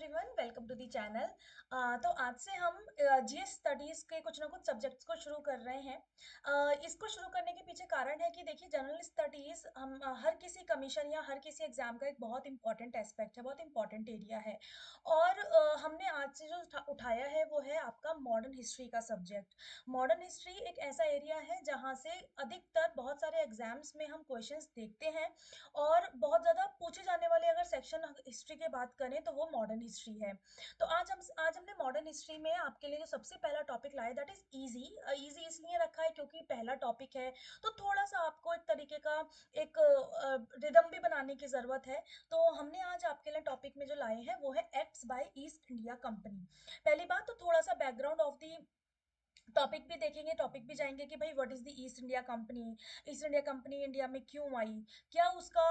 Everyone, welcome to the channel. तो आज से हम जीएस स्टडीज के कुछ ना कुछ सब्जेक्ट्स को शुरू कर रहे हैं। इसको शुरू करने के पीछे कारण है कि देखिए, जनरल स्टडीज हम हर किसी कमीशन या हर किसी एग्जाम का एक बहुत इंपॉर्टेंट एस्पेक्ट है, बहुत इंपॉर्टेंट एरिया है। और हमने आज से जो उठाया है वो है आपका मॉडर्न हिस्ट्री का सब्जेक्ट। मॉडर्न हिस्ट्री एक ऐसा एरिया है जहाँ से अधिकतर बहुत सारे एग्जाम्स में हम क्वेश्चंस देखते हैं, और बहुत ज़्यादा पूछे जाने वाले अगर सेक्शन हिस्ट्री की बात करें तो वो मॉडर्न हिस्ट्री है। तो आज हमने मॉडर्न हिस्ट्री में आपके लिए जो सबसे पहला टॉपिक लाया दैट इज इजी। इजी इसलिए रखा है क्योंकि पहला टॉपिक है, तो थोड़ा सा आपको एक तरीके का एक रिदम भी बनाने की ज़रूरत है। तो हमने आज आपके लिए टॉपिक में जो लाए हैं वो है acts by East India Company. पहली बात तो थोड़ा सा बैकग्राउंड ऑफ दी टॉपिक भी देखेंगे, टॉपिक भी जाएंगे कि भाई what is the East India Company. East India company India में क्यों आई, क्या उसका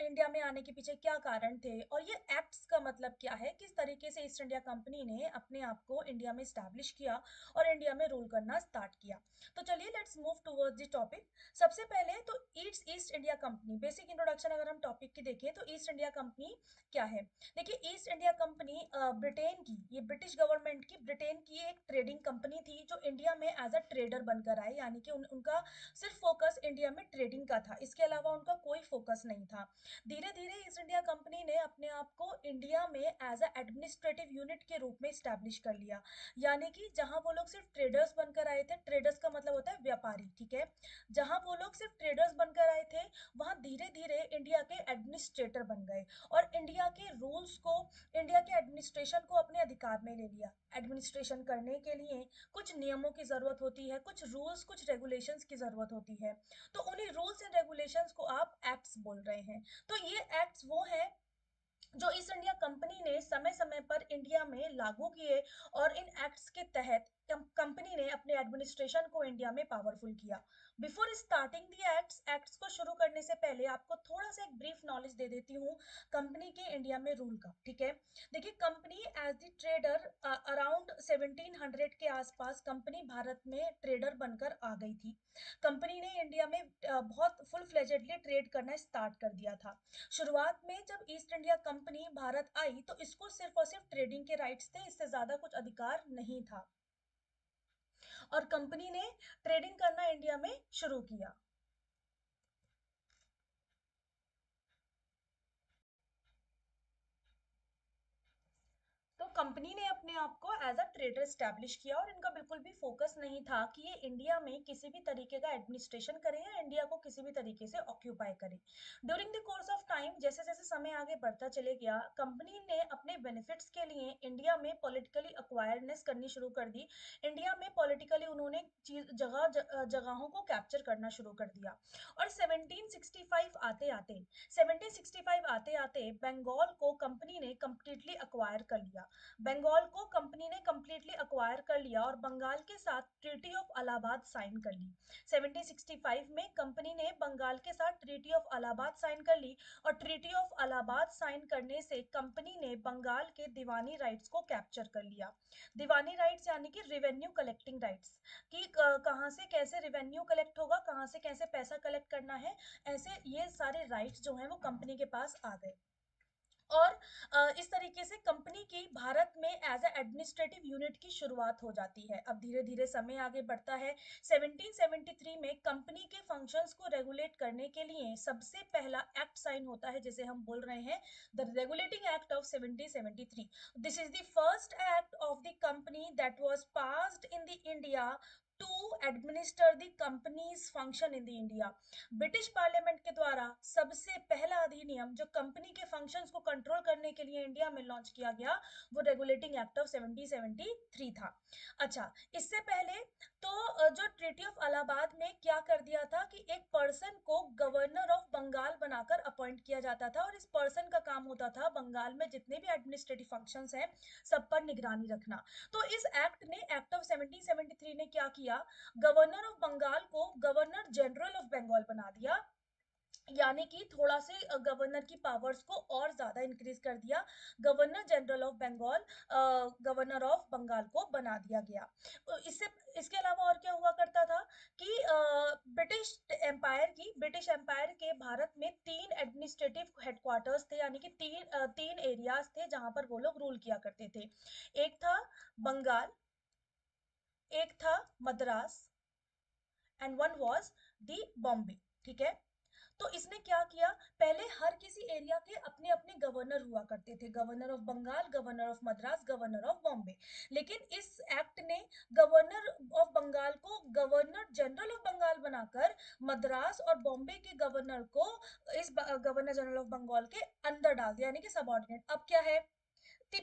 इंडिया में आने के पीछे क्या कारण थे, और ये एक्ट्स का मतलब क्या है, किस तरीके से ईस्ट इंडिया कंपनी ने अपने आप को इंडिया में स्टैब्लिश किया और इंडिया में रूल करना स्टार्ट किया। तो चलिए let's move towards the topic. सबसे पहले तो east India company basic introduction अगर हम टॉपिक की देखें तो ईस्ट इंडिया कंपनी क्या है। देखिए, ईस्ट इंडिया कंपनी ब्रिटेन की, ये ब्रिटिश गवर्नमेंट की, ब्रिटेन की एक ट्रेडिंग कंपनी थी जो इंडिया में एज अ ट्रेडर बनकर आए, यानी कि उनका सिर्फ फोकस इंडिया में ट्रेडिंग का था, इसके अलावा उनका कोई फोकस नहीं था। धीरे धीरे ईस्ट इंडिया कंपनी ने अपने आप को इंडिया में एज अ एडमिनिस्ट्रेटिव यूनिट के रूप में स्टैब्लिश कर लिया। यानी कि जहां वो लोग सिर्फ ट्रेडर्स बनकर आए थे, ट्रेडर्स का मतलब होता है व्यापारी, ठीक है। जहां वो लोग सिर्फ ट्रेडर्स बनकर आए थे, वहां धीरे धीरे इंडिया के एडमिनिस्ट्रेटर बन गए और इंडिया के रूल्स को, इंडिया के एडमिनिस्ट्रेशन को अपने अधिकार में ले लिया। एडमिनिस्ट्रेशन करने के लिए कुछ नियमों की ज़रूरत होती है, कुछ रूल्स, कुछ रेगुलेशंस की ज़रूरत होती है। तो उन्हीं रूल्स एंड रेगुलेशंस को आप एक्ट्स बोल रहे हैं। तो ये एक्ट्स वो हैं जो ईस्ट इंडिया कंपनी ने समय समय पर इंडिया में लागू किए, और इन एक्ट्स के तहत कंपनी ने अपने एडमिनिस्ट्रेशन को इंडिया में पावरफुल किया। बिफोर स्टार्टिंग दी एक्ट्स को शुरू करने से पहले आपको थोड़ा सा एक ब्रीफ नॉलेज दे देती हूँ कंपनी के इंडिया में रूल का, ठीक है। देखिए, company as the trader around 1700 के आसपास कंपनी भारत में ट्रेडर बनकर आ गई थी। कंपनी ने इंडिया में बहुत फुल फ्लेजेडली ट्रेड करना स्टार्ट कर दिया था। शुरुआत में जब ईस्ट इंडिया कंपनी भारत आई तो इसको सिर्फ और सिर्फ ट्रेडिंग के राइट्स थे, इससे ज्यादा कुछ अधिकार नहीं था, और कंपनी ने ट्रेडिंग करना इंडिया में शुरू किया। तो कंपनी ने अपने आप को एज अ ट्रेडर स्टैब्लिश किया, और इनका बिल्कुल भी फोकस नहीं था कि ये इंडिया में किसी भी तरीके का एडमिनिस्ट्रेशन करे या इंडिया को किसी भी तरीके से ऑक्यूपाई करे। During the course of time, जैसे जैसे समय आगे बढ़ता चले गया, कंपनी ने अपने बेनिफिट्स के लिए इंडिया में पॉलिटिकली अक्वायरनेस करनी शुरू कर दी। इंडिया में पॉलिटिकली उन्होंने जगहों को कैप्चर करना शुरू कर दिया। और 1765 आते आते बंगाल को कंपनी ने कंप्लीटली अक्वायर कर लिया। बंगाल को कंपनी ने कंप्लीटली अक्वायर कर लिया और बंगाल के साथ ट्रीटी ऑफ अलाहाबाद साइन कर ली। 1765 में कंपनी ने बंगाल के साथ ट्रीटी ऑफ अलाहाबाद साइन कर ली, और ट्रीटी ऑफ अलाहाबाद साइन करने से कंपनी ने बंगाल के दीवानी राइट्स को कैप्चर कर लिया। दीवानी राइट्स यानी कि रिवेन्यू कलेक्टिंग राइट्स, कि कहाँ से कैसे रिवेन्यू कलेक्ट होगा, कहाँ से कैसे पैसा कलेक्ट करना है, ऐसे ये सारे राइट्स जो हैं वो कंपनी के पास आ गए। और इस तरीके से कंपनी की भारत में एज ए एडमिनिस्ट्रेटिव यूनिट की शुरुआत हो जाती है। अब धीरे धीरे समय आगे बढ़ता है। 1773 में कंपनी के फंक्शंस को रेगुलेट करने के लिए सबसे पहला एक्ट साइन होता है, जिसे हम बोल रहे हैं the regulating act of 1773। This is the first act of the company that was passed in the India to administer the companies function in the India. British parliament के द्वारा सबसे पहला अधिनियम जो कंपनी के फंक्शंस को कंट्रोल करने के लिए इंडिया में लॉन्च किया गया, वो रेगुलेटिंग एक्ट ऑफ 1773 था। अच्छा, इससे पहले तो जो ट्रीटी ऑफ अलाहाबाद में क्या कर दिया था कि एक पर्सन को गवर्नर ऑफ बंगाल बनाकर अपॉइंट किया जाता था, और इस पर्सन का काम होता था बंगाल में जितने भी एडमिनिस्ट्रेटिव फंक्शंस हैं सब पर निगरानी रखना। तो इस एक्ट ने, एक्ट ऑफ 1773 ने क्या किया, गवर्नर ऑफ बंगाल को गवर्नर जनरल ऑफ बंगाल बना दिया, यानी कि थोड़ा से गवर्नर की पावर्स को और ज्यादा इंक्रीज कर दिया। Governor general of Bengal governor of Bengal को बना दिया गया। इससे इसके अलावा और क्या हुआ करता था कि ब्रिटिश एम्पायर के भारत में तीन एडमिनिस्ट्रेटिव हेडक्वार्टर्स थे, यानी कि तीन एरियाज थे जहां पर वो लोग रूल किया करते थे। एक था बंगाल, एक था Madras, and one was the Bombay. ठीक है। तो इसने क्या किया, पहले हर किसी एरिया के अपने अपने गवर्नर हुआ करते थे, governor of Bengal, governor of Madras, governor of Bombay. लेकिन इस एक्ट ने गवर्नर ऑफ बंगाल को गवर्नर जनरल ऑफ बंगाल बनाकर मद्रास और बॉम्बे के गवर्नर को इस गवर्नर जनरल ऑफ बंगाल के अंदर डाल दिया, यानी कि सबऑर्डिनेट। अब क्या है,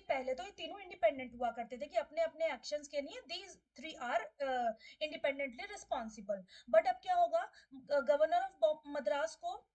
पहले तो ये तीनों इंडिपेंडेंट हुआ करते थे कि अपने अपने एक्शंस के लिए these three are independently responsible. But अब क्या होगा, गवर्नर ऑफ मद्रास को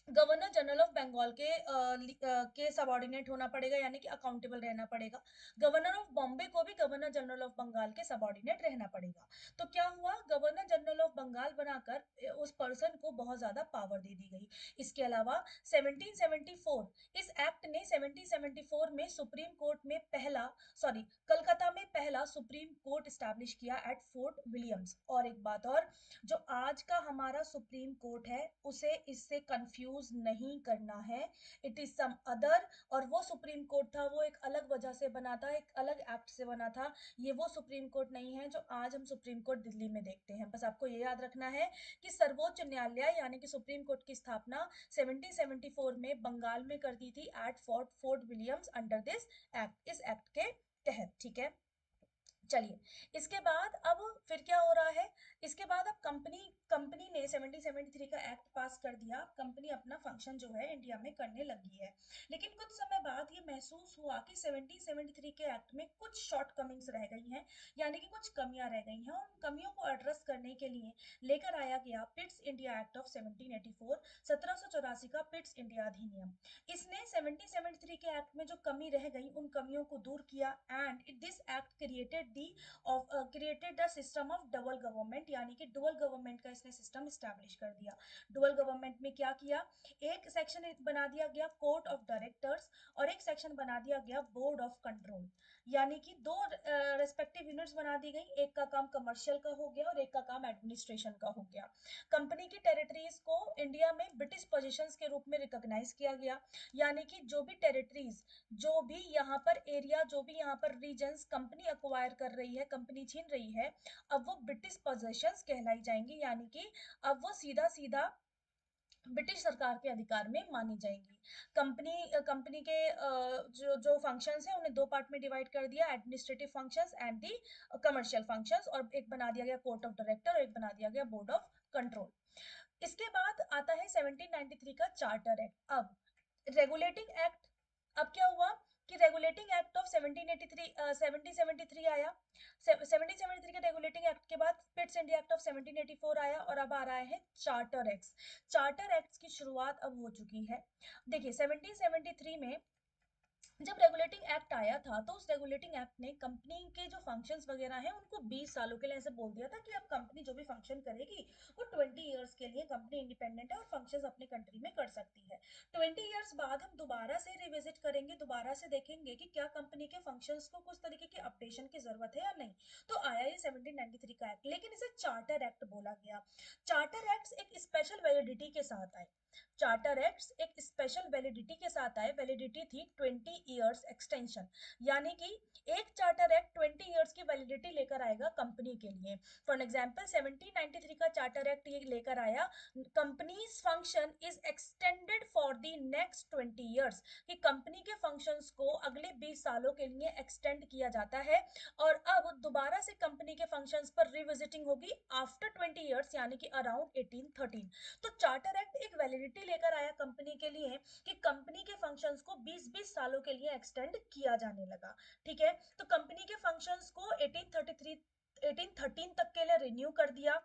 गवर्नर जनरल ऑफ बंगाल के सबऑर्डिनेट होना पड़ेगा, यानी कि अकाउंटेबल रहना पड़ेगा। गवर्नर ऑफ बॉम्बे को भी गवर्नर जनरल ऑफ बंगाल के सबऑर्डिनेट रहना पड़ेगा। तो क्या हुआ, गवर्नर जनरल ऑफ बंगाल बनाकर उस पर्सन को बहुत ज्यादा पावर दे दी गई। इसके अलावा 1774 इस एक्ट ने 1774 में सुप्रीम कोर्ट में पहला सॉरी कलकत्ता में पहला सुप्रीम कोर्ट स्टैब्लिश किया एट फोर्ट विलियम्स। और एक बात और, जो आज का हमारा सुप्रीम कोर्ट है उसे इससे कंफ्यूज नहीं करना है, इट इज सम अदर। और वो सुप्रीम कोर्ट था, वो एक अलग वजह से बना था, एक अलग एक्ट से बना था। ये वो सुप्रीम कोर्ट नहीं है जो आज हम सुप्रीम कोर्ट दिल्ली में देखते हैं। बस आपको ये याद रखना है कि सर्वोच्च न्यायालय यानी कि सुप्रीम कोर्ट की स्थापना 1774 में बंगाल में कर दी थी at Fort Williams under this act, इस एक्ट के तहत। ठीक है। चलिए, इसके बाद अब फिर क्या हो रहा है, इसके बाद अब कंपनी कंपनी ने 1773 का एक्ट पास कर दिया, कंपनी अपना फंक्शन जो है इंडिया में करने लगी है। लेकिन कुछ समय बाद ये महसूस हुआ कि 1773 के एक्ट में कुछ शॉर्ट कमिंग्स रह गई हैं, यानी कि कुछ कमियां रह गई हैं। उन कमियों को एड्रेस करने के लिए लेकर आया गया पिट्स इंडिया एक्ट ऑफ 1784, 1784 का पिट्स इंडिया अधिनियम। इसने 1773 के एक्ट में जो कमी रह गई उन कमियों को दूर किया, and this act created the system of double government, यानी कि डुअल गवर्नमेंट का इसने सिस्टम स्टैब्लिश कर दिया। डुअल गवर्नमेंट में क्या किया, एक सेक्शन बना दिया गया कोर्ट ऑफ डायरेक्टर्स और एक सेक्शन बना दिया गया बोर्ड ऑफ कंट्रोल, यानी कि दो रेस्पेक्टिव यूनिट्स बना दी गई, एक का काम कमर्शियल का हो गया और एक का काम एडमिनिस्ट्रेशन का हो गया। कंपनी की टेरिटरीज को इंडिया में ब्रिटिश पोजीशंस के रूप में रिकॉग्नाइज किया गया, यानी कि जो भी टेरिटरीज, जो भी यहाँ पर एरिया, जो भी यहाँ पर रीजन्स कंपनी अक्वायर कर रही है, कंपनी छीन रही है, अब वो ब्रिटिश पोजेशंस कहलाई जाएंगी, यानी कि अब वो सीधा सीधा ब्रिटिश सरकार के अधिकार में मानी जाएंगी। कंपनी के जो जो फंक्शंस हैं उन्हें दो पार्ट में डिवाइड कर दिया, administrative functions and the commercial functions, और एक बना दिया गया कोर्ट ऑफ डायरेक्टर और एक बना दिया गया बोर्ड ऑफ कंट्रोल। इसके बाद आता है 1793 का चार्टर एक्ट। अब रेगुलेटिंग एक्ट, अब क्या हुआ कि रेगुलेटिंग एक्ट ऑफ 1773 आया। 1773 के रेगुलेटिंग एक्ट के बाद पिट्स इंडिया एक्ट ऑफ 1784 आया, और अब आ रहा है चार्टर एक्ट। चार्टर एक्ट की शुरुआत अब हो चुकी है। देखिए 1773 में जब रेगुलेटिंग एक्ट आया था तो उस रेगुलेटिंग एक्ट ने कंपनी के जो फंक्शंस वगैरह हैं उनको 20 सालों के लिए ऐसे बोल दिया था कि अब कंपनी जो भी फंक्शन करेगी वो 20 इयर्स के लिए कंपनी इंडिपेंडेंट है और फंक्शंस अपने कंट्री में कर सकती है। 20 इयर्स बाद हम दोबारा से रिविजिट करेंगे, दोबारा से देखेंगे कि क्या कंपनी के फंक्शंस को कुछ तरीके की अपडेशन की जरूरत है या नहीं। तो आया ये 1793 का एक्ट, लेकिन इसे चार्टर एक्ट बोला गया। चार्टर एक्ट एक स्पेशल वैलिडिटी के साथ आए। चार्टर एक्ट्स एक स्पेशल वैलिडिटी के साथ आए, वैलिडिटी थी 20 इयर्स एक्सटेंशन, यानी कि एक चार्टर एक्ट 20 इयर्स की वैलिडिटी लेकर आएगा कंपनी के लिए। फॉर एग्जांपल 1793 का चार्टर एक्ट ये लेकर आया, companies function is extended for the next 20 years, कि कंपनी के फंक्शंस को अगले 20 सालों के लिए एक्सटेंड किया जाता है। और अब दोबारा से कंपनी के फंक्शंस पर रिविजिटिंग होगी आफ्टर 20 इयर्स, यानी कि अराउंड 1813। तो चार्टर एक्ट एक वैलिडिटी लेकर आया कंपनी के लिए कि कंपनी के फंक्शंस को 20-20 सालों के लिए एक्सटेंड किया जाने लगा। ठीक है। तो कंपनी के फंक्शंस को 1833 1813 तक के लिए रिन्यू कर दिया।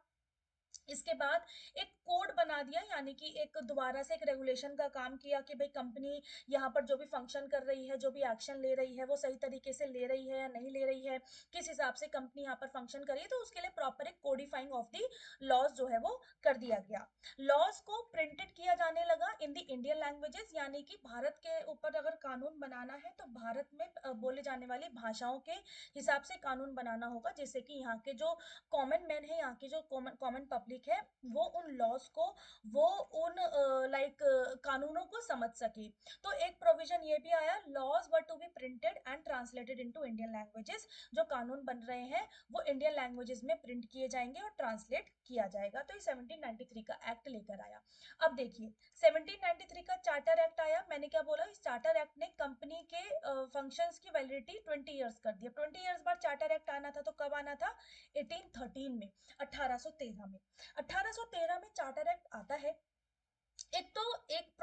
इसके बाद एक कोड बना दिया, यानी कि एक दोबारा से एक रेगुलेशन का काम किया कि भाई कंपनी यहाँ पर जो भी फंक्शन कर रही है, जो भी एक्शन ले रही है, वो सही तरीके से ले रही है या नहीं ले रही है, किस हिसाब से कंपनी यहाँ पर फंक्शन कर रही है, तो उसके लिए प्रॉपर एक कोडिफाइंग ऑफ दी लॉज जो है वो कर दिया गया। लॉज को प्रिंटेड किया जाने लगा इन द इंडियन लैंग्वेजेस, यानी कि भारत के ऊपर अगर कानून बनाना है तो भारत में बोले जाने वाली भाषाओं के हिसाब से कानून बनाना होगा, जिससे कि यहाँ के जो कॉमन मैन है, यहाँ की जो कॉमन कॉमन पब्लिक है, वो उन लॉज को, वो उन लाइक कानूनों को समझ सके। तो एक प्रोविजन ये भी आया, laws were to be printed and translated into Indian languages, जो कानून बन रहे हैं वो इंडियन लैंग्वेजेस में प्रिंट किए जाएंगे और ट्रांसलेट किया जाएगा। तो ये 1793 का एक्ट लेकर आया। अब देखिए 1793 का चार्टर एक्ट आया, मैंने क्या बोला, इस चार्टर एक्ट ने कंपनी के फंक्शंस की वैलिडिटी 20 इयर्स कर दिया। 20 इयर्स बाद चार्टर एक्ट आना था, तो कब आना था, 1813 में, 1813 में। 1813 में चार्टर एक्ट आता है। एक तो एक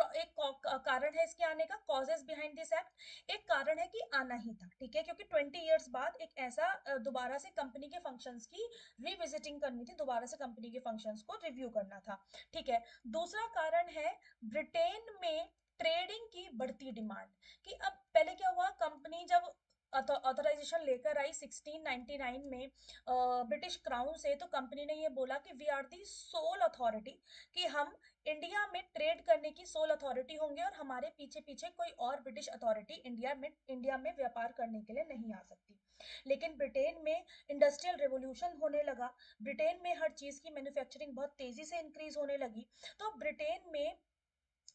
कारण है इसके आने का, कॉजेस बिहाइंड दिस एक्ट, एक कारण है कि आना ही था, ठीक है, क्योंकि 20 इयर्स बाद एक ऐसा दोबारा से कंपनी के फंक्शंस की रिविजिटिंग करनी थी, दोबारा से कंपनी के फंक्शंस को रिव्यू करना था, ठीक है। दूसरा कारण है ब्रिटेन में ट्रेडिंग की बढ़ती डिमांड, कि अब पहले क्या हुआ, कंपनी जब ऑथराइजेशन लेकर आई 1699 में ब्रिटिश क्राउन से, तो कंपनी ने ये बोला कि we are the sole authority, कि हम इंडिया में ट्रेड करने की सोल अथॉरिटी होंगे और हमारे पीछे पीछे कोई और ब्रिटिश अथॉरिटी इंडिया में व्यापार करने के लिए नहीं आ सकती। लेकिन ब्रिटेन में इंडस्ट्रियल रेवोल्यूशन होने लगा, ब्रिटेन में हर चीज की मैन्युफैक्चरिंग बहुत तेजी से इंक्रीज होने लगी, तो ब्रिटेन में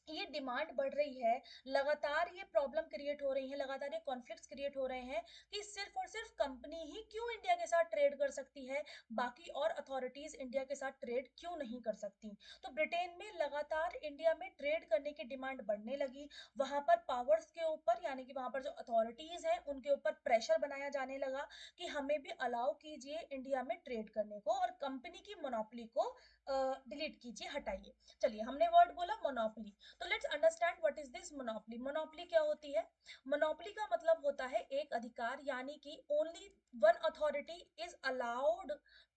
ये डिमांड बढ़ रही है, लगातार ये प्रॉब्लम क्रिएट हो रही है, लगातार ये कॉन्फ्लिक्ट्स क्रिएट हो रहे हैं कि सिर्फ और सिर्फ कंपनी ही क्यों इंडिया के साथ ट्रेड कर सकती है, बाकी और अथॉरिटीज इंडिया के साथ ट्रेड क्यों नहीं कर सकती। तो ब्रिटेन में लगातार इंडिया में ट्रेड करने की डिमांड बढ़ने लगी, वहां पर पावर्स के ऊपर, यानी कि वहां पर जो अथॉरिटीज हैं उनके ऊपर प्रेशर बनाया जाने लगा कि हमें भी अलाउ कीजिए इंडिया में ट्रेड करने को, और कंपनी की मोनोपोली को डिलीट कीजिए, हटाइए। चलिए, हमने वर्ड बोला मोनोपोली, तो let's understand what is this monopoly. Monopoly क्या होती है? मोनोपोली का मतलब होता है एक अधिकार, यानी कि only one authority is allowed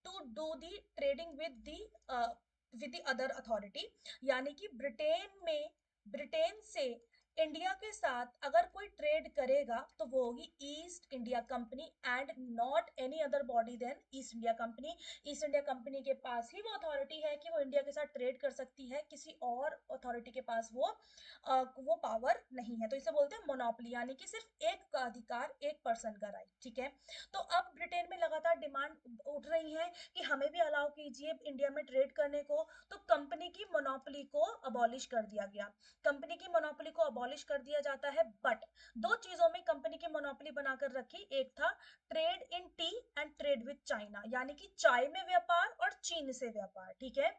to do the trading with the other authority, यानी कि ब्रिटेन से इंडिया के साथ अगर कोई ट्रेड करेगा तो वो होगी East India Company and not any other body than East India Company. East India Company के पास ही वो अथॉरिटी है कि वो इंडिया के साथ ट्रेड कर सकती है, किसी और अथॉरिटी के पास वो पावर नहीं है। तो इसे बोलते हैं मोनोपोली, यानी कि सिर्फ एक का अधिकार, एक पर्सन का राइट, ठीक है। तो अब ब्रिटेन में लगातार डिमांड उठ रही है कि हमें भी अलाउ कीजिए इंडिया में ट्रेड करने को, तो कंपनी की मोनोपोली को अबॉलिश कर दिया गया। कंपनी की मोनोपोली को अबॉलिश कर दिया जाता है, बट दो चीजों में कंपनी की मोनोपोली बनाकर रखी, एक था trade in T and trade with China, यानी कि चाय में व्यापार और चीन से व्यापार, ठीक है,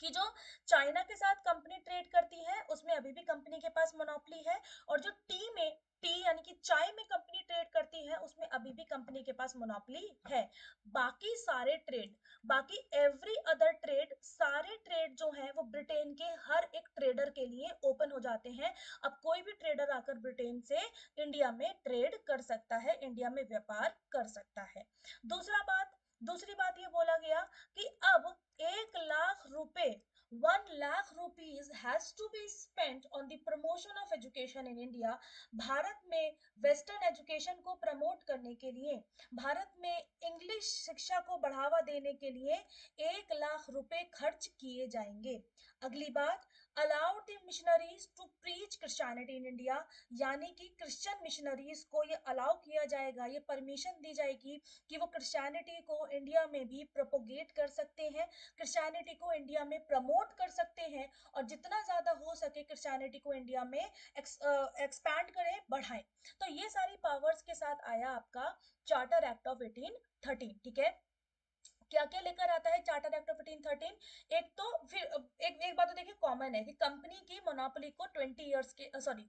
कि जो चाइना के साथ कंपनी ट्रेड करती है उसमें अभी भी कंपनी के पास मोनोपोली है, और जो टी यानी कि चाय में कंपनी ट्रेड करती है उसमें अभी भी कंपनी के पास मोनोपोली है। बाकी सारे ट्रेड, बाकी एवरी अदर ट्रेड, सारे ट्रेड जो है वो ब्रिटेन के हर एक ट्रेडर के लिए ओपन हो जाते हैं। अब कोई भी ट्रेडर आकर ब्रिटेन से इंडिया में ट्रेड कर सकता है, इंडिया में व्यापार कर सकता है। दूसरी बात ये बोला गया कि अब 1 लाख रुपए, 1 lakh rupees has to be spent on the promotion of education in India. Bharat में वेस्टर्न एजुकेशन को प्रमोट करने के लिए, भारत में इंग्लिश शिक्षा को बढ़ावा देने के लिए 1 लाख रुपए खर्च किए जाएंगे। अगली बात, allowed the missionaries to preach Christianity in India, यानी कि क्रिश्चियन मिशनरीज को ये अलाउ किया जाएगा, ये परमिशन दी जाएगी कि वो क्रिश्चियनिटी को इंडिया में भी प्रोपोगेट कर सकते हैं, क्रिश्चियनिटी को इंडिया में प्रमोट कर सकते हैं, और जितना ज्यादा हो सके क्रिश्चियनिटी को इंडिया में एक्सपैंड करें, बढ़ाएं। तो ये सारी पावर्स के साथ आया आपका चार्टर एक्ट ऑफ 1813, ठीक है। क्या क्या लेकर आता है चार्टर एक्ट ऑफ 1813? एक तो फिर एक बात तो देखिए कॉमन है कि कंपनी की मोनोपोली को 20 इयर्स के, सॉरी,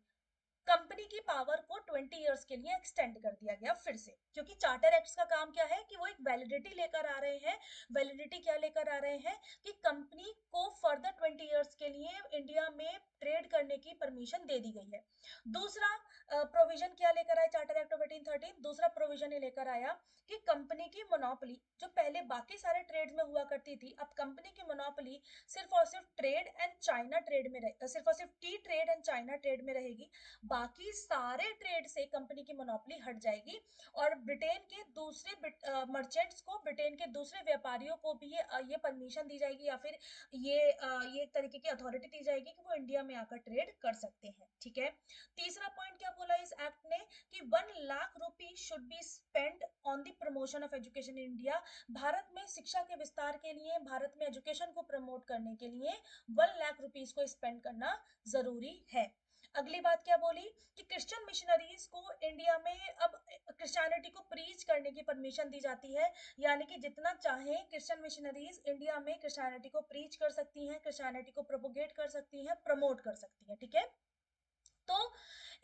कंपनी की पावर को 20 इयर्स के लिए एक्सटेंड कर दिया गया फिर से, क्योंकि चार्टर एक्ट्स का काम क्या है कि वो एक वैलिडिटी लेकर आ रहे हैं। वैलिडिटी क्या लेकर आ रहे हैं कि कंपनी को फर्दर 20 इयर्स के लिए इंडिया में ट्रेड करने की परमिशन दे दी गई है। दूसरा प्रोविजन क्या लेकर आया चार्टर एक्ट ऑफ 1813? दूसरा प्रोविजन ये लेकर आया कि कंपनी की मोनोपोली जो पहले बाकी सारे ट्रेड में हुआ करती थी, अब कंपनी की मोनोपोली सिर्फ और सिर्फ ट्रेड एंड चाइना ट्रेड में सिर्फ और सिर्फ T trade and China trade में रहेगी। बाकी सारे ट्रेड से कंपनी की मोनोपोली हट जाएगी और ब्रिटेन के दूसरे मर्चेंट्स को, ब्रिटेन के दूसरे व्यापारियों को भी ये परमिशन दी जाएगी या फिर ये एक तरीके की अथॉरिटी दी जाएगी कि वो इंडिया में आकर ट्रेड कर सकते हैं। ठीक है। तीसरा पॉइंट क्या बोला इस एक्ट ने कि 1 lakh rupee should be spend on the promotion of education in India. Bharat में शिक्षा के विस्तार के लिए, भारत में एजुकेशन को प्रमोट करने के लिए 1 लाख रुपीज को स्पेंड करना जरूरी है। अगली बात क्या बोली कि क्रिश्चियन मिशनरीज को इंडिया में अब क्रिश्चियनिटी को प्रीच करने की परमिशन दी जाती है, यानी कि जितना चाहे क्रिश्चियन मिशनरीज इंडिया में क्रिश्चियनिटी को प्रीच कर सकती हैं, क्रिश्चियनिटी को प्रोपोगेट कर सकती हैं, प्रमोट कर सकती हैं। ठीक है। तो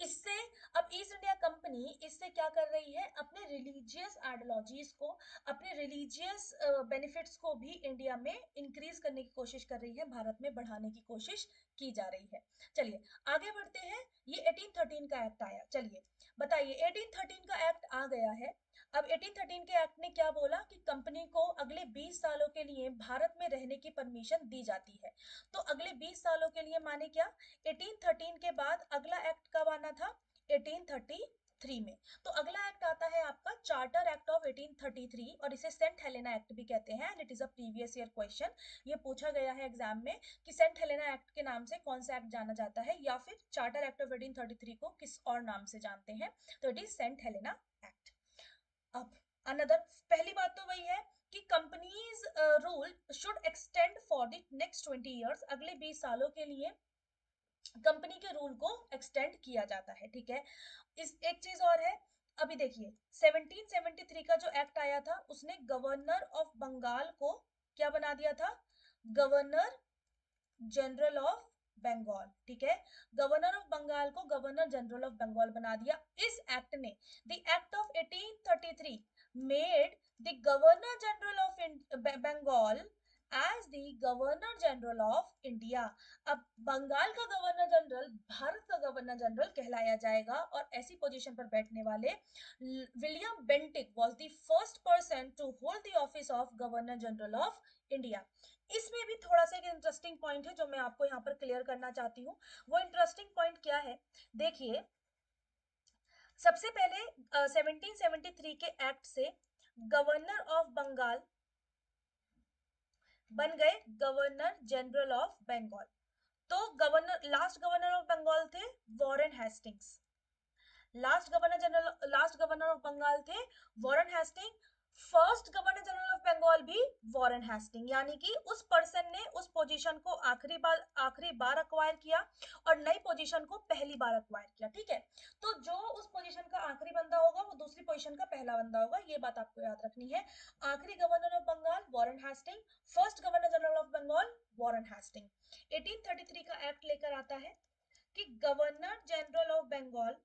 इससे अब ईस्ट इंडिया कंपनी इससे क्या कर रही है, अपने रिलीजियस आइडियोलॉजीज को, अपने रिलीजियस बेनिफिट्स को भी इंडिया में इंक्रीज करने की कोशिश कर रही है, भारत में बढ़ाने की कोशिश की जा रही है। चलिए आगे बढ़ते हैं। ये 1813 का एक्ट आया। चलिए बताइए, 1813 का एक्ट आ गया है। अब 1813 के एक्ट ने क्या बोला कि कंपनी को अगले 20 सालों के लिए भारत में रहने की परमिशन दी जाती है। तो अगले 20 सालों के लिए माने क्या, 1813 के बाद अगला एक्ट कब आना था, 1833 में। तो अगला एक्ट आता है आपका चार्टर एक्ट ऑफ 1833 और इसे सेंट हेलेना एक्ट भी कहते हैं and it is a previous year question. ये पूछा गया है एग्जाम में कि सेंट हेलेना एक्ट के नाम से कौन सा एक्ट जाना जाता है या फिर चार्टर एक्ट ऑफ 1833 को किस और नाम से जानते हैं, तो it is Saint Helena act. अब अनदर, पहली बात तो वही है कि companies rule should extend for the next 20 years. अगले 20 सालों के लिए कंपनी के रूल को एक्सटेंड किया जाता है। ठीक है। इस एक चीज और है, अभी देखिए 1773 का जो एक्ट आया था उसने गवर्नर ऑफ बंगाल को क्या बना दिया था, गवर्नर जनरल ऑफ बंगाल। ठीक है। गवर्नर ऑफ बंगाल को गवर्नर जनरल ऑफ बंगाल बना दिया। इस एक्ट ने, the act of 1833 made the governor general of Bengal as the governor general of India. अब बंगाल का गवर्नर जनरल भारत का गवर्नर जनरल कहलाया जाएगा और ऐसी पोजीशन पर बैठने वाले William Bentinck was the first person to hold the office of governor general of India. इसमें भी थोड़ा सा एक इंटरेस्टिंग पॉइंट है जो मैं आपको यहाँ पर क्लियर करना चाहती हूँ। वो इंटरेस्टिंग पॉइंट क्या है, देखिए सबसे पहले 1773 के एक्ट से गवर्नर ऑफ बंगाल बन गए गवर्नर जनरल ऑफ बंगाल। तो governor, last governor of Bengal थे Warren Hastings. Last governor of Bengal थे Warren Hasting. First governor general of Bengal भी वॉरेन हेस्टिंग, यानी कि उस पर्सन ने उस पोजीशन को आखिरी बार अक्वायर किया और नई पोजीशन को पहली बार अक्वायर किया। ठीक है। तो जो उस पोजीशन का आखिरी बंदा होगा वो दूसरी पोजीशन का पहला बंदा होगा, ये बात आपको याद रखनी है। आखिरी governor of Bengal Warren Hasting, first governor general of Bengal Warren Hasting. 1833 का एक्ट लेकर आता है कि governor general of Bengal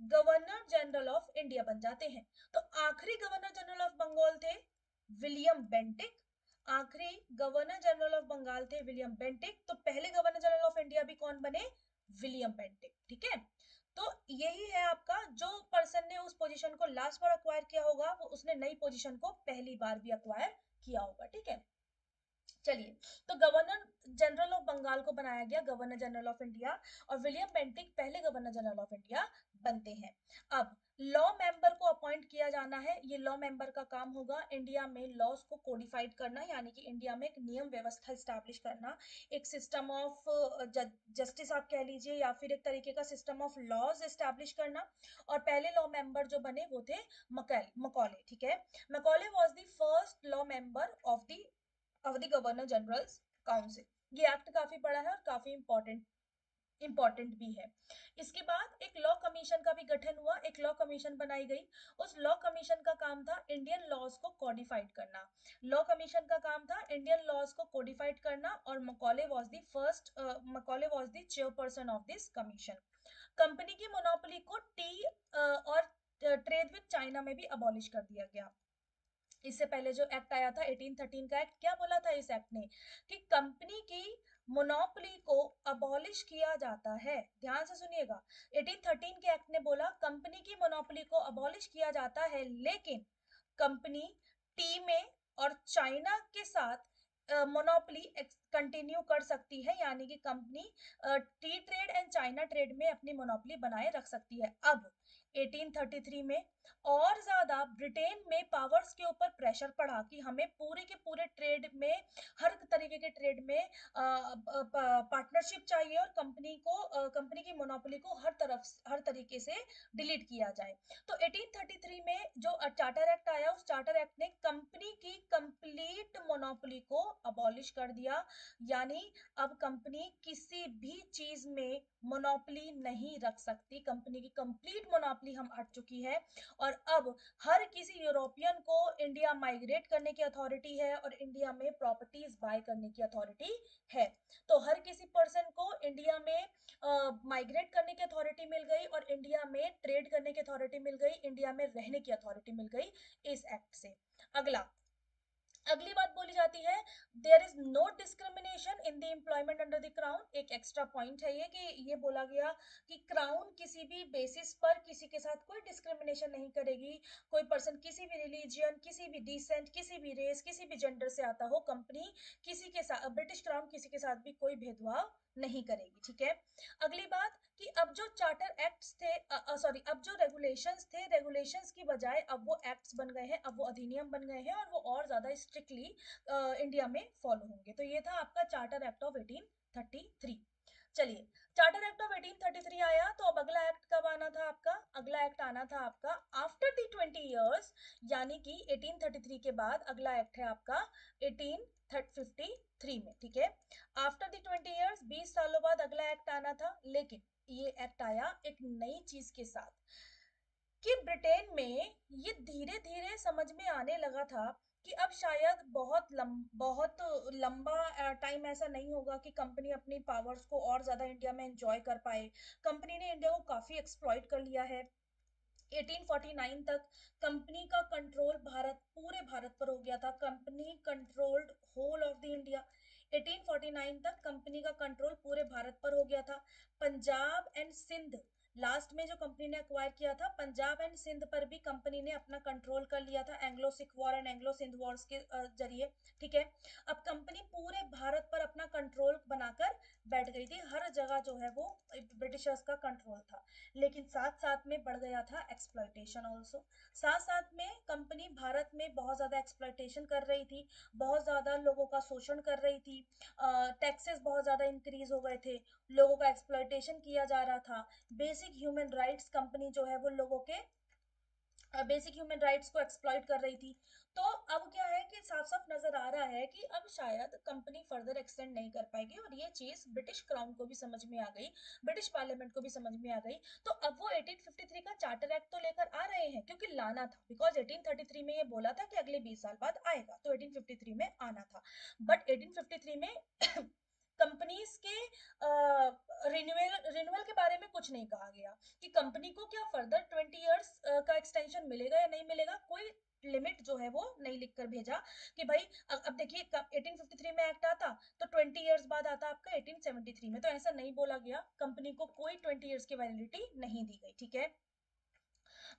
governor general of India बन जाते हैं। तो आखिरी गवर्नर जनरल ऑफ बंगाल थे विलियम बेंटिक, आखिरी गवर्नर जनरल ऑफ बंगाल थे विलियम बेंटिक। तो पहले गवर्नर जनरल ऑफ इंडिया भी कौन बने, विलियम बेंटिक। ठीक है। तो यही है आपका, जो पर्सन ने उस पोजीशन को लास्ट बार अक्वायर किया होगा वो उसने नई पोजीशन को पहली बार भी अक्वायर किया होगा। ठीक है। चलिए, तो गवर्नर जनरल ऑफ बंगाल को बनाया गया गवर्नर जनरल ऑफ इंडिया और विलियम बेंटिक पहले गवर्नर जनरल ऑफ इंडिया बनते हैं। अब लॉ मेंबर को अपॉइंट किया जाना है। ये लॉ मेंबर का काम होगा इंडिया में लॉज को कोडिफाइड करना, यानी कि इंडिया में एक नियम व्यवस्था स्टैब्लिश करना, एक सिस्टम ऑफ जस्टिस आप कह लीजिए या फिर एक तरीके का सिस्टम ऑफ लॉज स्टैब्लिश करना। और पहले लॉ मेंबर जो बने वो थे मकॉले। ठीक है। Macaulay was the first law member of the governor general council. ये एक्ट काफी बड़ा है और काफी इंपॉर्टेंट भी है। इसके बाद एक लॉ कमीशन का भी गठन हुआ, एक लॉ कमीशन बनाई गई। उस लॉ कमीशन का काम था इंडियन लॉज को कोडिफाइड करना। लॉ कमीशन का काम था इंडियन लॉज को कोडिफाइड करना और Macaulay was the chairperson of this commission. Company की मोनोपोली को टी और ट्रेड विथ चाइना में भी अबॉलिश कर दिया गया। इससे पहले जो एक्ट आया था 1813 का एक्ट, क्या बोला था इस एक्ट ने कि कंपनी की मोनोपोली को अबॉलिश किया जाता है। ध्यान से सुनिएगा, 1813 के एक्ट ने बोला कंपनी की मोनोपोली को अबॉलिश किया जाता है, लेकिन कंपनी टी में और चाइना के साथ मोनोपोली कंटिन्यू कर सकती है, यानी कि company T trade and China trade में अपनी मोनोपोली बनाए रख सकती है। अब 1833 में और ज्यादा ब्रिटेन में पावर्स के ऊपर प्रेशर पड़ा कि हमें पूरे के पूरे ट्रेड में, हर तरीके के ट्रेड में पार्टनरशिप चाहिए और कंपनी की मोनोपोली को हर तरीके से डिलीट किया जाए। तो 1833 में जो चार्टर एक्ट आया, उस चार्टर एक्ट ने कंपनी की कंप्लीट मोनोपोली को अबॉलिश कर दिया, यानी अब कंपनी किसी भी चीज में मोनोपोली नहीं रख सकती। कंपनी की कंप्लीट मोनोपोली हम हट चुकी है और अब हर किसी यूरोपियन को इंडिया माइग्रेट करने की अथॉरिटी है और इंडिया में प्रॉपर्टीज बाय करने की अथॉरिटी है। तो हर किसी पर्सन को इंडिया में माइग्रेट करने की अथॉरिटी मिल गई और इंडिया में ट्रेड करने की अथॉरिटी मिल गई, इंडिया में रहने की अथॉरिटी मिल गई इस एक्ट से। अगली बात बोली जाती है, there is no discrimination in the employment under the crown. एक एक्स्ट्रा पॉइंट है ये कि ये बोला गया कि क्राउन किसी भी बेसिस पर किसी के साथ कोई डिस्क्रिमिनेशन नहीं करेगी। कोई पर्सन किसी भी रिलीजियन, किसी भी डिसेंट, किसी भी रेस, किसी भी जेंडर से आता हो, कंपनी किसी के साथ, ब्रिटिश क्राउन किसी के साथ भी कोई भेदभाव नहीं करेगी। ठीक है, अगली बात कि अब जो चार्टर एक्ट्स थे, सॉरी, अब जो रेगुलेशंस थे, रेगुलेशंस की बजाय अब वो एक्ट्स बन गए हैं, अब वो अधिनियम बन गए हैं और वो और ज्यादा स्ट्रिक्टली इंडिया में फॉलो होंगे। तो ये था आपका चार्टर एक्ट ऑफ 1833। चलिए, चार्टर एक्ट ऑफ 1833 आया, तो अब अगला एक्ट कब आना था आपका? अगला एक्ट आना था आपका आफ्टर द 20 इयर्स, यानी कि 1833 के बाद अगला एक्ट है आपका 1853 में। ठीक है, आफ्टर द 20 इयर्स, 20 सालों बाद अगला एक्ट आना था, लेकिन ये एक्ट आया एक नई चीज के साथ कि ब्रिटेन में ये धीरे धीरे समझ में आने लगा था कि अब शायद बहुत लंबा टाइम ऐसा नहीं होगा कि कंपनी अपनी पावर्स को और ज्यादा इंडिया में एंजॉय कर पाए। कंपनी ने इंडिया को काफी एक्सप्लॉइट कर लिया है। 1849 तक कंपनी का कंट्रोल पूरे भारत पर हो गया था। Company controlled whole of the India. 1849 तक कंपनी का कंट्रोल पूरे भारत पर हो गया था। पंजाब एंड सिंध, लास्ट में जो कंपनी ने अक्वायर किया था, पंजाब एंड सिंध पर भी कंपनी ने अपना कंट्रोल कर लिया था Anglo Sikh war and Anglo Sindh wars के जरिए। ठीक है, अब कंपनी पूरे भारत पर अपना कंट्रोल बनाकर बैठ गई थी, हर जगह जो है वो ब्रिटिशर्स का कंट्रोल था। लेकिन साथ साथ में बढ़ गया था एक्सप्लॉइटेशन ऑल्सो। साथ साथ में कंपनी भारत में बहुत ज्यादा एक्सप्लॉइटेशन कर रही थी, बहुत ज्यादा लोगों का शोषण कर रही थी, टैक्सेस बहुत ज्यादा इंक्रीज हो गए थे, लोगों का एक्सप्लॉइटेशन किया जा रहा था। बेसिक ह्यूमन राइट्स कंपनी जो है वो लोगों के बेसिक ह्यूमन राइट्स को एक्सप्लॉइट कर रही थी। तो अब क्या है कि साफ साफ नजर आ रहा है कि अब शायद कंपनी फर्दर एक्सटेंड नहीं कर पाएगी और ये चीज ब्रिटिश क्राउन को भी समझ में आ गई, ब्रिटिश पार्लियामेंट को भी समझ में आ गई। तो अब वो 1853 का चार्टर एक्ट तो लेकर आ रहे हैं, क्योंकि लाना था, बिकॉज 1833 में ये बोला था कि अगले 20 साल बाद आएगा, तो 1853 में आना था। बट 1853 में कंपनीज के रिन्यूअल के बारे में कुछ नहीं कहा गया कि कंपनी को क्या फर्दर 20 इयर्स का एक्सटेंशन मिलेगा या नहीं मिलेगा। कोई लिमिट जो है वो नहीं लिखकर भेजा कि भाई अब देखिए 1853 में एक्ट आता तो 20 इयर्स बाद आता आपका 1873 में, तो ऐसा नहीं बोला गया, कंपनी को कोई 20 इयर्स की वैलिडिटी नहीं दी गई। ठीक है,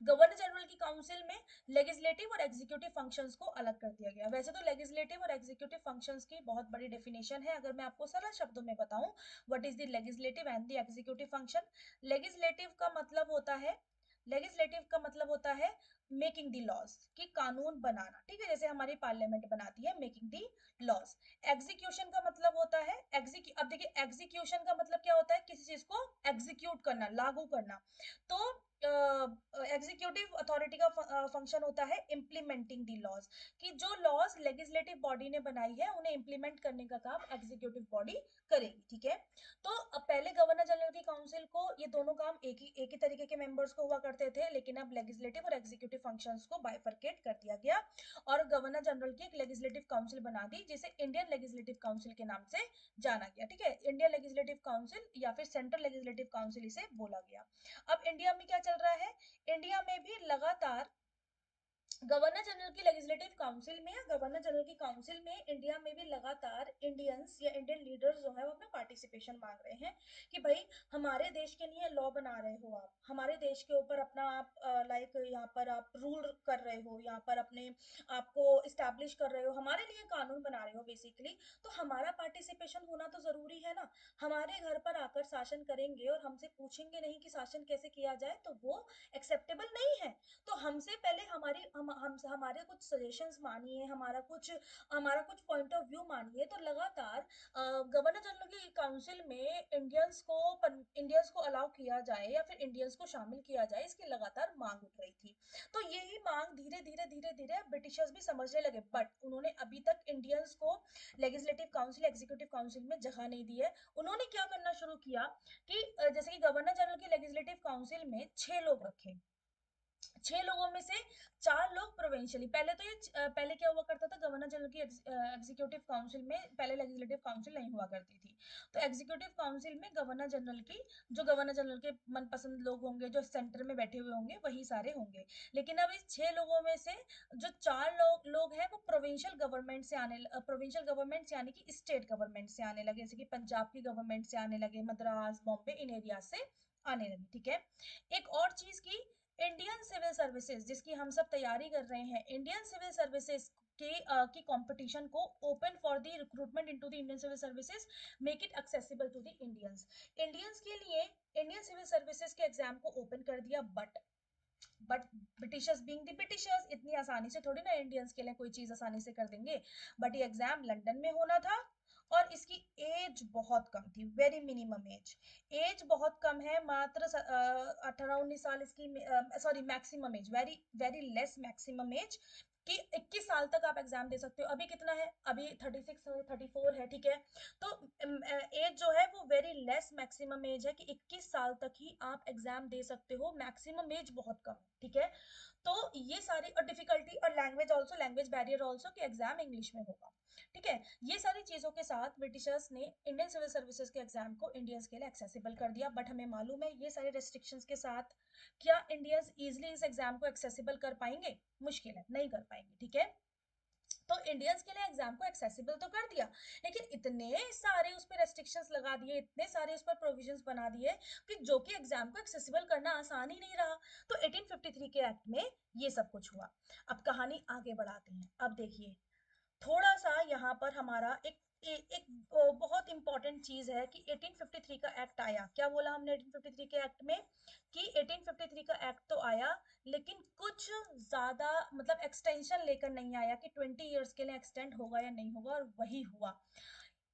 गवर्नर जनरल की काउंसिल में लेजिस्लेटिव और एग्जीक्यूटिव फंक्शंस को अलग कर दिया गया। वैसे तो लेजिस्लेटिव और एग्जीक्यूटिव फंक्शंस की बहुत बड़ी डेफिनेशन है, अगर मैं आपको सरल शब्दों में बताऊं, what is the legislative and the executive function. Legislative का मतलब होता है, लेजिस्लेटिव का मतलब होता है मेकिंग द लॉज, कि कानून बनाना। ठीक है, जैसे हमारी पार्लियामेंट बनाती है, मेकिंग द लॉज। एग्जीक्यूशन का मतलब होता है अब देखिए एग्जीक्यूशन का मतलब क्या होता है, किसी चीज को एग्जीक्यूट करना, लागू करना। तो एग्जीक्यूटिव अथॉरिटी का फंक्शन होता है इम्प्लीमेंटिंग द लॉज, कि जो लॉज लेजिस्लेटिव बॉडी ने बनाई है उन्हें इम्प्लीमेंट करने का काम एग्जीक्यूटिव बॉडी करेगी। ठीक है, तो अब पहले गवर्नर जनरल की काउंसिल को ये दोनों काम एक ही तरीके के मेंबर्स को हुआ करते थे, लेकिन अब लेजिस्लेटिव और एग्जीक्यूटिव फंक्शंस को बाइफरकेट कर दिया गया और गवर्नर जनरल की एक लेजिस्लेटिव काउंसिल बना दी, जिसे इंडियन लेजिस्लेटिव काउंसिल के नाम से जाना गया। ठीक है, इंडियन लेजिस्लेटिव काउंसिल या फिर सेंट्रल लेजिस्लेटिव काउंसिल इसे बोला गया। अब इंडिया में क्या चल रहा है, इंडिया में भी लगातार गवर्नर जनरल की लेजिस्लेटिव काउंसिल में या गवर्नर जनरल की काउंसिल में इंडिया में भी लगातार इंडियंस या इंडियन लीडर्स जो है वो अपना पार्टिसिपेशन मांग रहे हैं कि भाई हमारे देश के लिए लॉ बना रहे हो, आप हमारे देश के ऊपर अपना आप लाइक यहाँ पर आप रूल कर रहे हो, यहाँ पर अपने आपको इस्टेब्लिश कर रहे हो, हमारे लिए कानून बना रहे हो बेसिकली, तो हमारा पार्टिसिपेशन होना तो जरूरी है ना। हमारे घर पर आकर शासन करेंगे और हमसे पूछेंगे नहीं कि शासन कैसे किया जाए, तो वो एक्सेप्टेबल नहीं है। तो हमसे पहले हम हमारे कुछ सजेशंस मानिए, हमारा कुछ पॉइंट ऑफ व्यू मानिए। तो लगातार गवर्नर जनरल की काउंसिल में इंडियंस को अलाउ किया जाए या फिर इंडियंस को शामिल किया जाए, इसकी लगातार मांग उठ रही थी। तो यही मांग धीरे धीरे ब्रिटिशर्स भी समझने लगे, बट उन्होंने अभी तक इंडियंस को लेजिस्लेटिव काउंसिल एग्जीक्यूटिव काउंसिल में जगह नहीं दी है। उन्होंने क्या करना शुरू किया कि जैसे कि गवर्नर जनरल की लेजिस्लेटिव काउंसिल में 6 लोग रखे, 6 लोगों में से 4 लोग प्रोविंशियली। पहले क्या हुआ करता था, गवर्नर जनरल की एग्जीक्यूटिव काउंसिल में पहले लेजिस्लेटिव काउंसिल नहीं हुआ करती थी। तो एग्जीक्यूटिव काउंसिल में गवर्नर जनरल की, जो गवर्नर जनरल के मनपसंद लोग होंगे, जो सेंटर में बैठे हुए होंगे, वही सारे होंगे। लेकिन अब इस 6 लोगों में से जो 4 लोग हैं वो प्रोविंशियल गवर्नमेंट यानी कि स्टेट गवर्नमेंट से आने लगे, जैसे कि पंजाब की गवर्नमेंट से आने लगे, मद्रास, बॉम्बे, इन एरिया से आने लगे। ठीक है। एक और चीज की, इंडियन सिविल सर्विसेज जिसकी हम सब तैयारी कर रहे हैं, इंडियन सिविल सर्विसेज की कंपटीशन को open for the recruitment into the Indian civil services, make it accessible to the Indians. Indians के लिए इंडियन सिविल सर्विसेज के एग्जाम को ओपन कर दिया, but Britishers being the Britishers इतनी आसानी से थोड़ी ना इंडियंस के लिए कोई चीज आसानी से कर देंगे। बट ये एग्जाम लंदन में होना था और इसकी एज बहुत कम थी, वेरी मिनिमम एज। एज बहुत कम है, मात्र 18-19 साल इसकी, sorry maximum age, very very less maximum age कि 21 साल तक आप एग्जाम दे सकते हो। अभी कितना है, अभी 36-34 है। ठीक है। तो एज जो है वो वेरी लेस मैक्सिमम एज है कि 21 साल तक ही आप एग्जाम दे सकते हो, मैक्सिमम एज बहुत कम है। ठीक है। तो ये सारी, और डिफिकल्टी और language also, language barrier also कि एग्जाम इंग्लिश में होगा। ठीक है। ये सारी चीजों के साथ ब्रिटिशर्स ने इंडियन सिविल सर्विसेज के एग्जाम को इंडियंस के लिए एक्सेसिबल कर दिया। बट हमें मालूम है ये सारे रेस्ट्रिक्शंस के साथ क्या इंडियंस इजिली इस एग्जाम को एक्सेसिबल कर पाएंगे? मुश्किल है, नहीं कर पाएंगे। ठीक है। तो इंडियंस के लिए एग्जाम को एक्सेसिबल तो कर दिया, लेकिन इतने सारे उस पर रेस्ट्रिक्शंस लगा दिए, इतने सारे उस पर प्रोविजंस बना दिए कि जो कि एग्जाम को एक्सेसिबल करना आसान ही नहीं रहा। तो 1853 के एक्ट में ये सब कुछ हुआ। अब कहानी आगे बढ़ाते हैं। अब देखिए, थोड़ा सा यहाँ पर हमारा एक बहुत इंपॉर्टेंट चीज है कि 1853 का एक्ट आया। क्या बोला हमने 1853 के एक्ट में कि 1853 का एक्ट तो आया, लेकिन कुछ ज्यादा मतलब एक्सटेंशन लेकर नहीं आया कि 20 इयर्स के लिए एक्सटेंड होगा या नहीं होगा, और वही हुआ।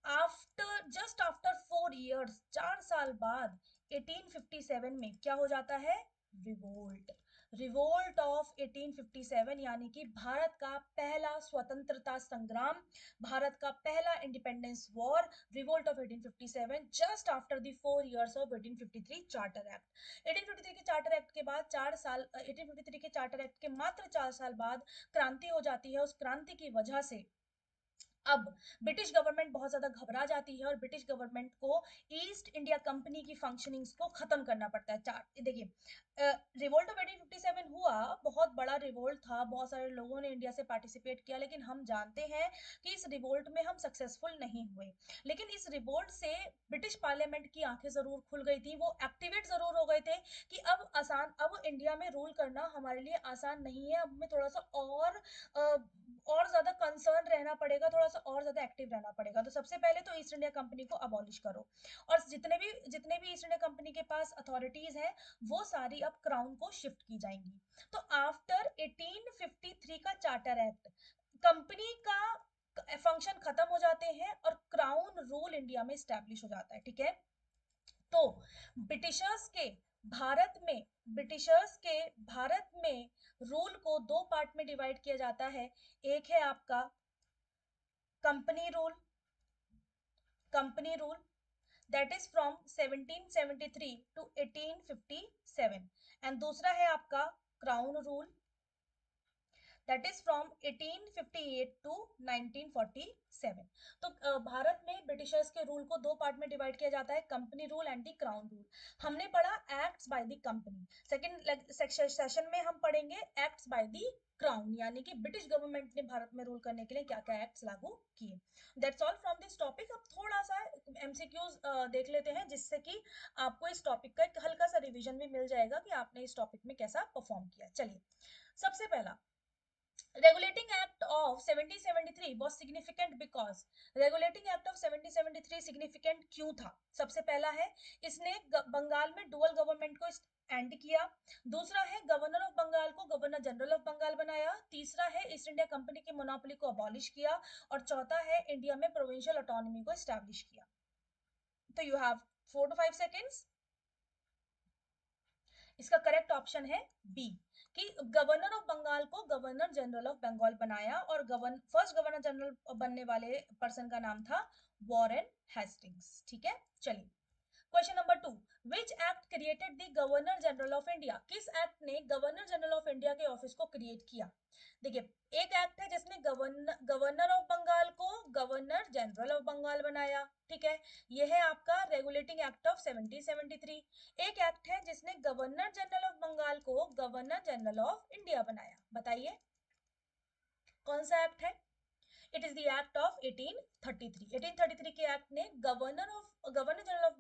आफ्टर 4 इयर्स, 4 साल बाद 1857 में क्या हो जाता है? रिवोल्ट। रिवोल्ट ऑफ 1857 यानी कि भारत का पहला स्वतंत्रता संग्राम, भारत का पहला independence war, revolt of 1857, just after the 4 years of 1853 charter act. 1853 के चार्टर एक्ट के बाद 4 साल, 1853 के चार्टर एक्ट के मात्र 4 साल बाद क्रांति हो जाती है। उस क्रांति की वजह से अब ब्रिटिश गवर्नमेंट बहुत ज्यादा घबरा जाती है और ब्रिटिश गवर्नमेंट को ईस्ट इंडिया कंपनी की फंक्शनिंग्स को खत्म करना पड़ता है। देखिए, रिवोल्ट ऑफ 1857 हुआ, बहुत बड़ा रिवोल्ट था, बहुत सारे लोगों ने इंडिया से पार्टिसिपेट किया, लेकिन हम जानते हैं कि इस रिवोल्ट में हम सक्सेसफुल नहीं हुए। लेकिन इस रिवोल्ट से ब्रिटिश पार्लियामेंट की आंखें जरूर खुल गई थी, वो एक्टिवेट जरूर हो गए थे कि अब इंडिया में रूल करना हमारे लिए आसान नहीं है, अब हमें थोड़ा सा और ज्यादा कंसर्न रहना पड़ेगा, थोड़ा सा और ज्यादा एक्टिव रहना पड़ेगा। तो सबसे पहले तो ईस्ट इंडिया कंपनी को अबॉलिश करो, और जितने भी ईस्ट इंडिया कंपनी के पास अथॉरिटीज हैं वो सारी अब क्राउन को शिफ्ट की जाएंगी। तो आफ्टर 1853 का चार्टर एक्ट, कंपनी का फंक्शन खत्म हो जाते हैं और क्राउन रूल इंडिया में स्टैब्लिश हो जाता है। ठीक है। तो ब्रिटिशर्स के भारत में ब्रिटिशर्स के भारत में रूल को 2 पार्ट में डिवाइड किया जाता है। एक है आपका company rule, company rule that is from 1773 to 1857, and दूसरा है आपका crown rule. That is from 1858 to 1947। तो भारत में ब्रिटिशर्स के रूल को दो पार्ट में डिवाइड किया जाता है, company rule and the crown rule. हमने पढ़ा acts by the company, second session में हम पढ़ेंगे एक्ट्स बाय द क्राउन, यानी कि ब्रिटिश गवर्नमेंट ने भारत में रूल करने के लिए क्या क्या एक्ट्स लागू किए। That's all from this topic. अब थोड़ा सा एमसीक्यूज देख लेते हैं, जिससे कि आपको इस टॉपिक का एक हल्का सा रिवीजन भी मिल जाएगा कि आपने इस टॉपिक में कैसा परफॉर्म किया। चलिए, सबसे पहला, regulating act of 1773 was significant because regulating act of 1773 significant क्यों था? सबसे पहला है, इसने बंगाल में डुअल गवर्नमेंट को एंड किया। दूसरा है, गवर्नर ऑफ बंगाल को गवर्नर जनरल ऑफ बंगाल बनाया। तीसरा है, ईस्ट इंडिया कंपनी की मोनोपोली को अबॉलिश किया। और चौथा है, इंडिया में प्रोविंशियल ऑटोनॉमी को एस्टैब्लिश किया। तो यू हैव 4 to 5 seconds। इसका करेक्ट ऑप्शन है बी, कि गवर्नर ऑफ बंगाल को गवर्नर जनरल ऑफ बंगाल बनाया, और फर्स्ट गवर्नर जनरल बनने वाले पर्सन का नाम था वॉरेन हेस्टिंग्स। ठीक है, चलिए question number 2, which act created the governor general of India? किस एक्ट ने गवर्नर जनरल ऑफ इंडिया के ऑफिस को क्रिएट किया? देखिए, एक एक्ट है जिसने गवर्नर ऑफ बंगाल को गवर्नर जनरल ऑफ बंगाल बनाया, ठीक है, यह है आपका रेगुलेटिंग एक्ट ऑफ 1773। एक एक्ट है जिसने गवर्नर जनरल ऑफ बंगाल को गवर्नर जनरल ऑफ इंडिया बनाया, बताइए कौन सा एक्ट है? It is the act of 1833। 1833 के एक्ट ने गवर्नर जनरल ऑफ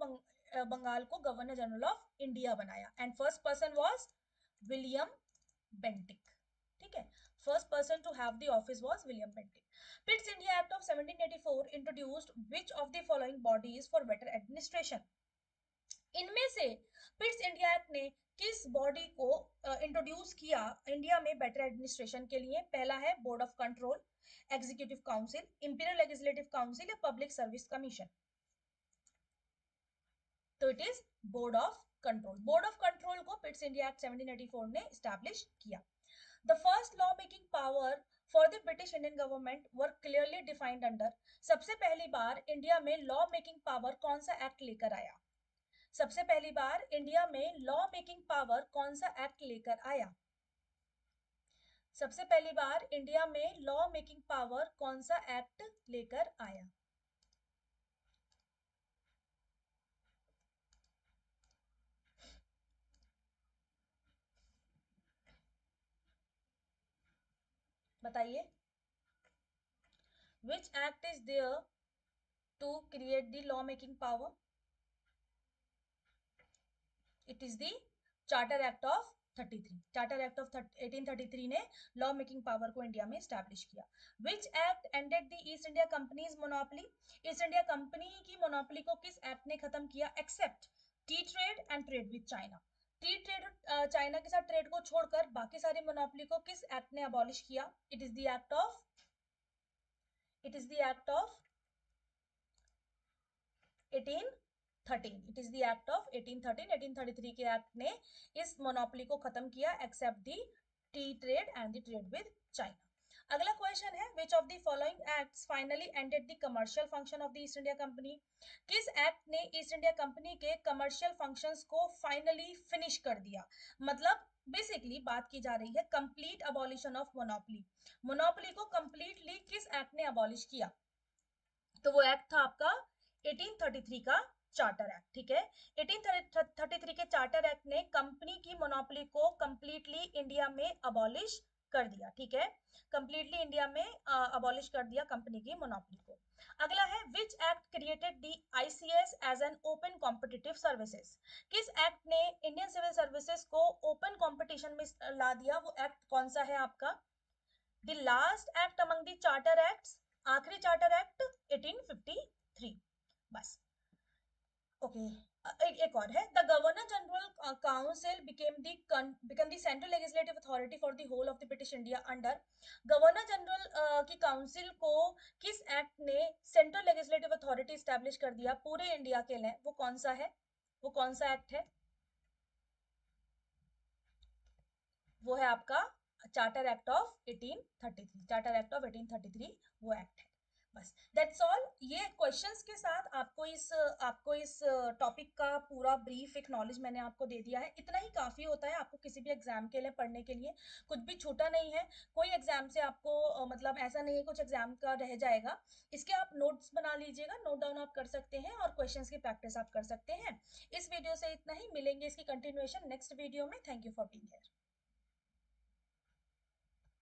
बंगाल को गवर्नर जनरल ऑफ इंडिया बनाया, and first person was William Bentinck. ठीक है, first person to have the office was William Bentinck. Pitt's India Act of 1784 introduced which of the following bodies for better administration? इनमें से पिट्स India act ने किस body को introduce किया India में better administration के लिए? पहला है board of control, executive council, imperial legislative council या पब्लिक सर्विस कमीशन। तो it is board of control. Board of control को पिट्स इंडिया एक्ट 1784 ने एस्टैब्लिश किया। The first law making power for the British Indian government were clearly defined under? सबसे पहली बार India में law making power कौन सा act लेकर आया? सबसे पहली बार इंडिया में लॉ मेकिंग पावर कौन सा एक्ट लेकर आया? सबसे पहली बार इंडिया में लॉ मेकिंग पावर कौन सा एक्ट लेकर आया? बताइए, which act is there to create the law making power? It is the Charter Act of 33। Charter act of 1833 ने लॉ मेकिंग पावर को इंडिया में स्टैब्लिश किया। Which act ended the East India Company's monopoly? East India Company की monopoly को किस act ने खत्म किया? Except tea trade and trade with China. Tea trade, China के साथ ट्रेड को छोड़कर बाकी सारी मोनोपोली को किस एक्ट ने अबॉलिश किया? It is the act of 1813। It is the act of 1813। 1833 के एक्ट ने इस मोनोपोली को खत्म किया, except the tea trade and the trade with China. अगला क्वेश्चन है, which of the following acts finally ended the commercial function of the East India Company? किस act ने ईस्ट इंडिया कंपनी के कमर्शियल फंक्शंस को finally finish कर दिया? मतलब basically बात की जा रही है complete abolition of monopoly. Monopoly को कंप्लीटली किस एक्ट ने अबॉलिश किया? तो वो एक्ट था आपका 1833 का चार्टर एक्ट। ठीक है, 1833 के चार्टर एक्ट ने कंपनी की मोनोपोली को कंप्लीटली इंडिया में अबॉलिश कर दिया। ठीक है, कंप्लीटली इंडिया में अबॉलिश कर दिया कंपनी की मोनोपोली को। अगला है, which act created the ICS as an open competitive services? किस एक्ट ने इंडियन सिविल सर्विसेज को ओपन कॉम्पिटिशन में ला दिया? वो एक्ट कौन सा है आपका? The last act among the charter acts, आखिरी चार्टर एक्ट 1853। बस, ओके। एक और है, the governor general council become the central legislative authority for the whole of the British India under? Governor general की काउंसिल को किस एक्ट ने central legislative authority establish कर दिया पूरे इंडिया के लिए? वो कौन सा है? वो कौन सा एक्ट है? वो है आपका charter act of 1833। Charter act of 1833 वो एक्ट है। बस दैट्स ऑल। ये क्वेश्चंस के साथ आपको इस टॉपिक का पूरा ब्रीफ एक नॉलेज मैंने आपको दे दिया है। इतना ही काफ़ी होता है आपको किसी भी एग्जाम के लिए पढ़ने के लिए। कुछ भी छूटा नहीं है, कोई एग्जाम से आपको मतलब ऐसा नहीं है कुछ एग्जाम का रह जाएगा। इसके आप नोट्स बना लीजिएगा, नोट डाउन आप कर सकते हैं और क्वेश्चंस की प्रैक्टिस आप कर सकते हैं। इस वीडियो से इतना ही, मिलेंगे इसकी कंटिन्यूएशन नेक्स्ट वीडियो में। Thank you for being here.